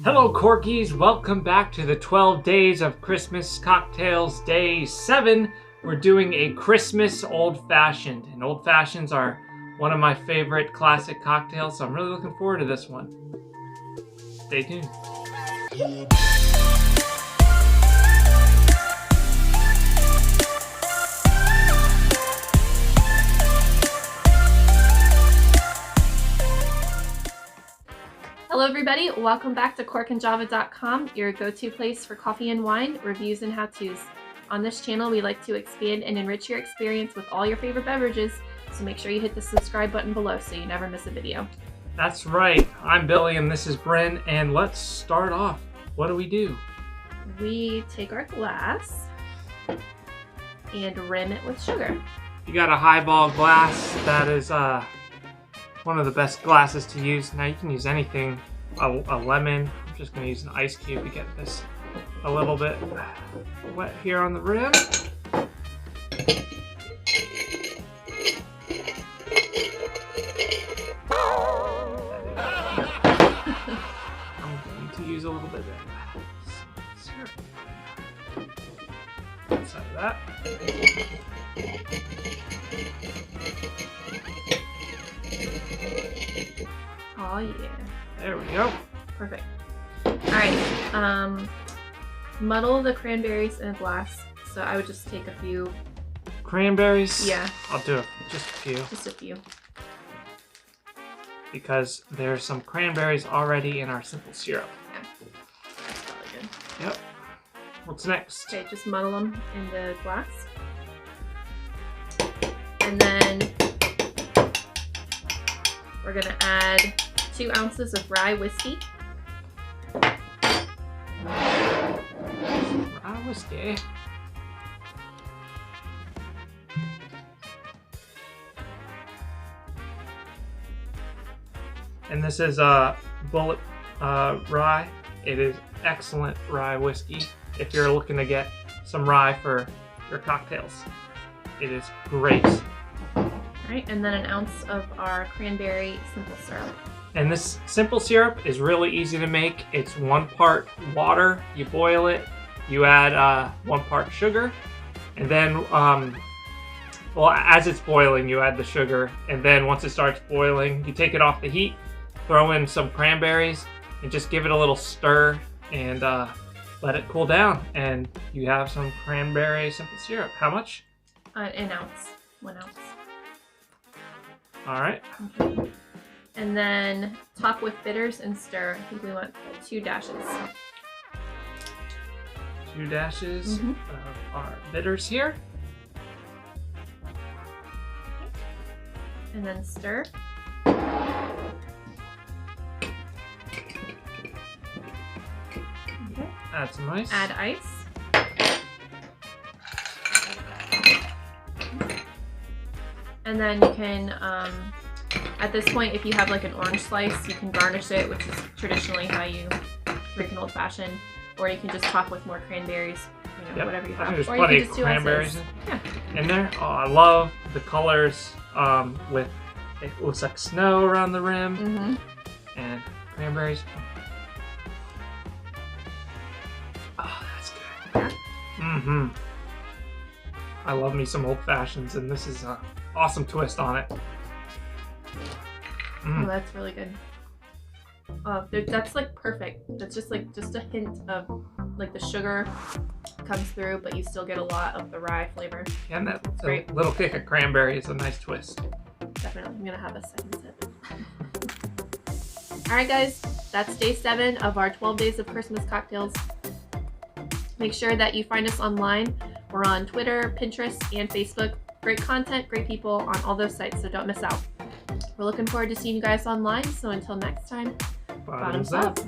Hello Corkies, welcome back to the 12 Days of Christmas Cocktails Day 7. We're doing a Christmas Old Fashioned, and Old Fashions are one of my favorite classic cocktails, so I'm really looking forward to this one. Stay tuned. Hello everybody, welcome back to corkandjava.com, your go-to place for coffee and wine, reviews and how-tos. On this channel, we like to expand and enrich your experience with all your favorite beverages, so make sure you hit the subscribe button below so you never miss a video. That's right, I'm Billy and this is Bryn, and let's start off. What do? We take our glass and rim it with sugar. You got a highball glass, that is one of the best glasses to use. Now you can use anything, a lemon. I'm just going to use an ice cube to get this a little bit wet here on the rim. I'm going to use a little bit of syrup inside of that. Oh yeah. There we go. Perfect. Alright, muddle the cranberries in a glass. So I would just take a few. Cranberries? Yeah. I'll do just a few. Just a few. Because there's some cranberries already in our simple syrup. Yeah. That's probably good. Yep. What's next? Okay, just muddle them in the glass. And then we're gonna add 2 ounces of rye whiskey. Rye whiskey. And this is Bullet rye. It is excellent rye whiskey if you're looking to get some rye for your cocktails. It is great. Alright, and then an ounce of our cranberry simple syrup. And this simple syrup is really easy to make. It's 1 part water, you boil it, you add 1 part sugar, and then, well, as it's boiling, you add the sugar, and then once it starts boiling, you take it off the heat, throw in some cranberries, and just give it a little stir, and let it cool down, and you have some cranberry simple syrup. How much? An ounce. 1 ounce. All right. Okay. And then top with bitters and stir. I think we want 2 dashes. 2 dashes of our bitters here. And then stir. Okay. Add some ice. Add ice. And then you can, at this point, if you have like an orange slice, you can garnish it, which is traditionally how you drink an old fashioned. Or you can just top with more cranberries, you know, whatever you have. There's or plenty you can of just do cranberries yeah. in there. Oh, I love the colors with, it looks like snow around the rim and cranberries. Oh, that's good. Yeah. I love me some old fashions, and this is an awesome twist on it. Oh, that's really good. That's like perfect. That's just a hint of like the sugar comes through, but you still get a lot of the rye flavor. Yeah, and that little kick of cranberry is a nice twist. Definitely. I'm gonna have a second sip. Alright guys, that's day 7 of our 12 days of Christmas cocktails. Make sure that you find us online. We're on Twitter, Pinterest, and Facebook. Great content, great people on all those sites, so don't miss out. We're looking forward to seeing you guys online, so until next time, bottoms up.